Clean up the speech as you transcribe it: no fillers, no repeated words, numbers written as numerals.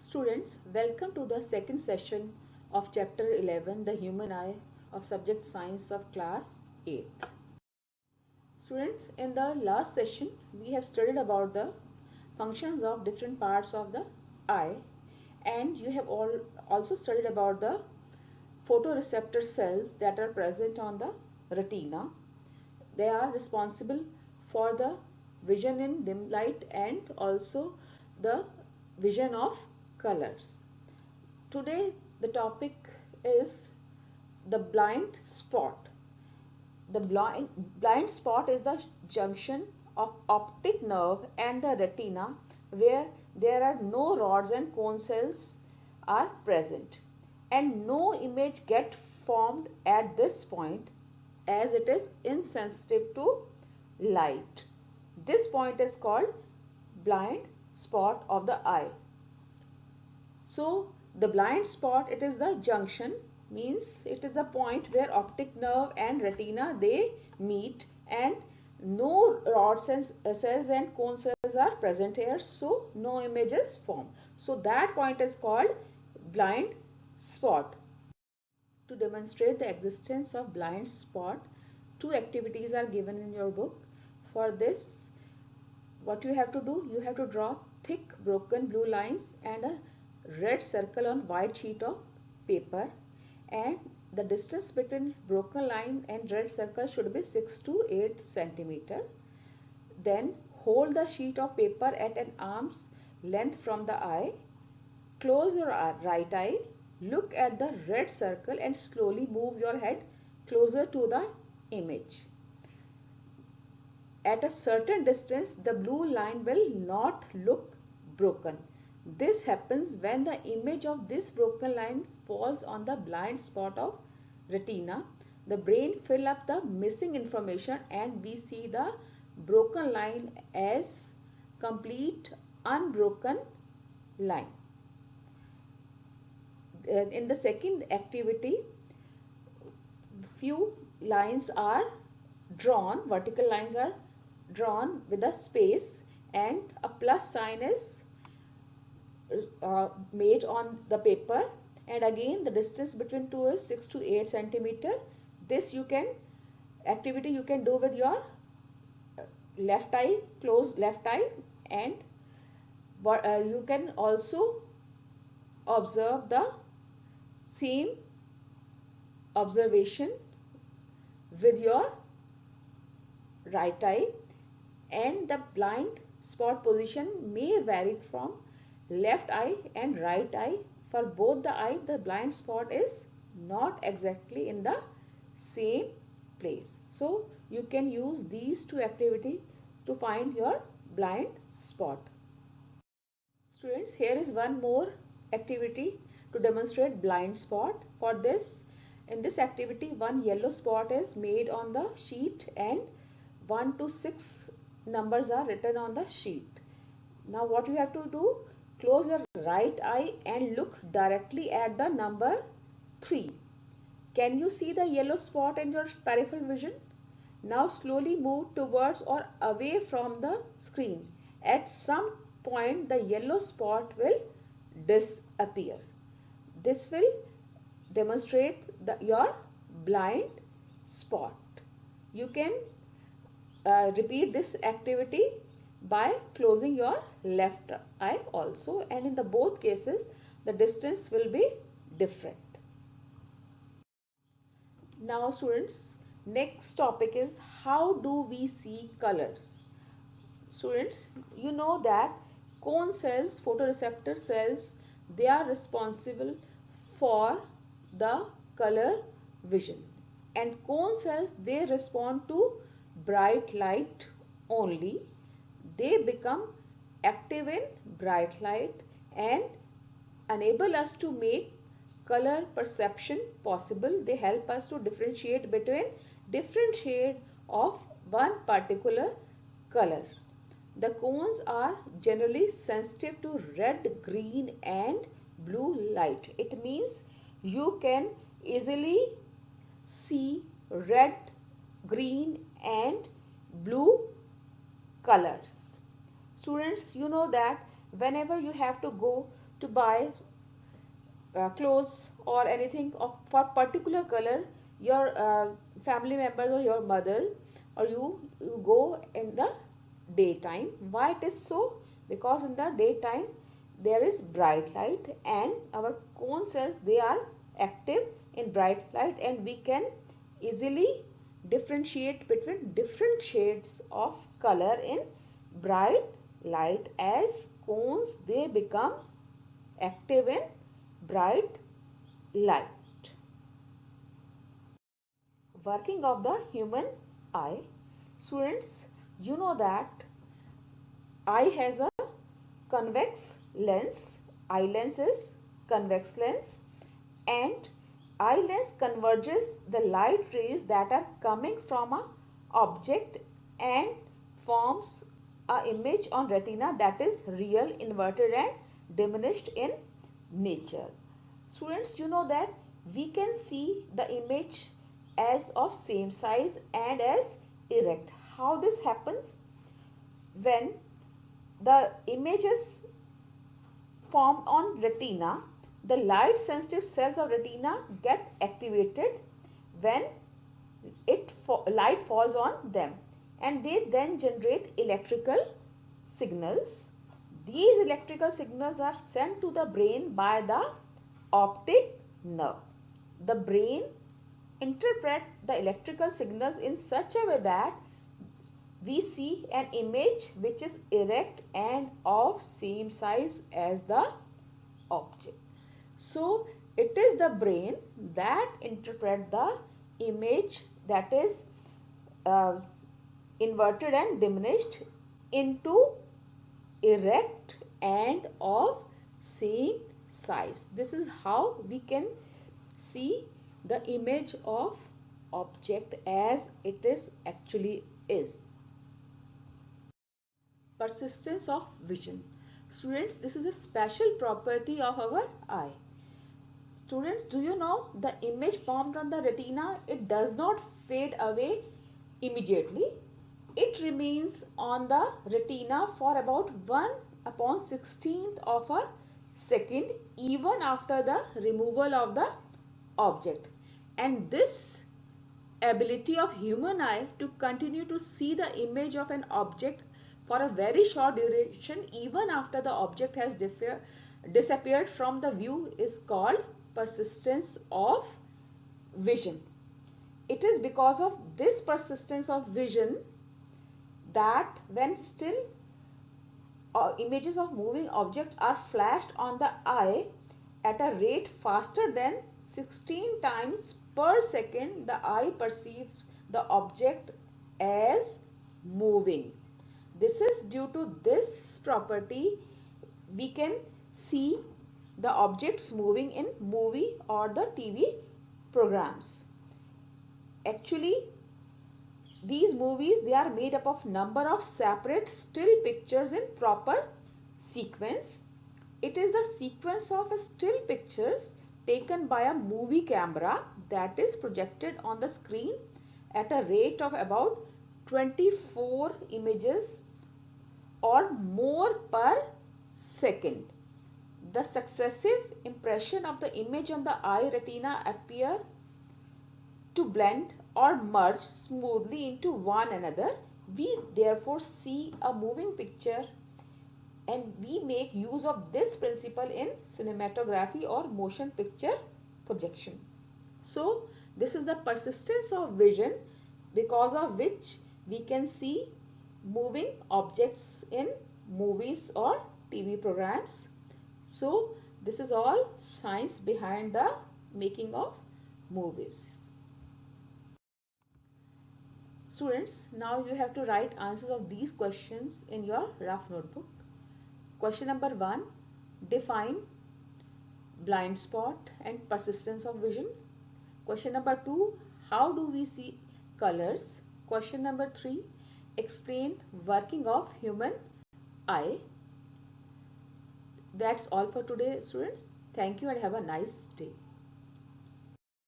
Students, welcome to the second session of Chapter 11, The Human Eye of Subject Science of Class 8th. Students, in the last session, we have studied about the functions of different parts of the eye, and you have also studied about the photoreceptor cells that are present on the retina. They are responsible for the vision in dim light and also the vision of colors. Today the topic is the blind spot. The blind spot is the junction of optic nerve and the retina where there are no rods and cone cells are present and no image get formed at this point as it is insensitive to light. This point is called blind spot of the eye. So the blind spot, it is the junction, means it is a point where optic nerve and retina they meet and no rods and cells and cone cells are present here, so no images form. So that point is called blind spot. To demonstrate the existence of blind spot, two activities are given in your book. For this, what you have to do, you have to draw thick broken blue lines and a red circle on white sheet of paper, and the distance between broken line and red circle should be 6 to 8 centimeter. Then hold the sheet of paper at an arm's length from the eye. Close your right eye, look at the red circle and slowly move your head closer to the image. At a certain distance, the blue line will not look broken. This happens when the image of this broken line falls on the blind spot of retina. The brain fill up the missing information and we see the broken line as complete unbroken line. In the second activity, few lines are drawn, vertical lines are drawn with a space and a plus sign is made on the paper, and again the distance between two is 6 to 8 centimeter. This activity you can do with your left eye, closed left eye, and you can also observe the same observation with your right eye, and the blind spot position may vary from left eye and right eye. For both the eye, the blind spot is not exactly in the same place. So you can use these two activities to find your blind spot. Students, here is one more activity to demonstrate blind spot. For this, in this activity, one yellow spot is made on the sheet and 1 to 6 numbers are written on the sheet. Now what you have to do, close your right eye and look directly at the number 3. Can you see the yellow spot in your peripheral vision? Now slowly move towards or away from the screen. At some point the yellow spot will disappear. This will demonstrate your blind spot. You can repeat this activity by closing your left eye also, and in the both cases the distance will be different. Now students, next topic is how do we see colors. Students, you know that cone cells, photoreceptor cells, they are responsible for the color vision, and cone cells, they respond to bright light only. They become active in bright light and enable us to make color perception possible. They help us to differentiate between different shade of one particular color. The cones are generally sensitive to red, green and blue light. It means you can easily see red, green and blue colors. Students, you know that whenever you have to go to buy clothes or anything of for particular color, your family members or your mother or you go in the daytime. Why it is so? Because in the daytime there is bright light and our cone cells, they are active in bright light, and we can easily differentiate between different shades of color in bright light, as cones they become active in bright light. Working of the human eye. Students, you know that eye has a convex lens. Eye lens is convex lens, and eye lens converges the light rays that are coming from a object and forms a image on retina that is real, inverted and diminished in nature. Students, you know that we can see the image as of same size and as erect. How this happens? When the image is formed on retina, the light sensitive cells of retina get activated when light falls on them, and they then generate electrical signals. These electrical signals are sent to the brain by the optic nerve. The brain interprets the electrical signals in such a way that we see an image which is erect and of same size as the object. So it is the brain that interprets the image that is inverted and diminished into erect and of same size. This is how we can see the image of object as it is actually is. Persistence of vision. Students, this is a special property of our eye. Students, do you know the image formed on the retina, it does not fade away immediately. It remains on the retina for about 1/16th of a second even after the removal of the object. And this ability of human eye to continue to see the image of an object for a very short duration even after the object has disappeared from the view is called persistence of vision. It is because of this persistence of vision that when still images of moving objects are flashed on the eye at a rate faster than 16 times per second, the eye perceives the object as moving. This is due to this property we can see the objects moving in movie or the TV programs. Actually, these movies, they are made up of number of separate still pictures in proper sequence. It is the sequence of still pictures taken by a movie camera that is projected on the screen at a rate of about 24 images or more per second. The successive impression of the image on the eye retina appear to blend or merge smoothly into one another. We therefore see a moving picture, and we make use of this principle in cinematography or motion picture projection. So this is the persistence of vision because of which we can see moving objects in movies or TV programs. So this is all science behind the making of movies. Students, now you have to write answers of these questions in your rough notebook. Question number 1, define blind spot and persistence of vision. Question number 2, how do we see colors? Question number 3, explain working of human eye. That's all for today, students. Thank you and have a nice day.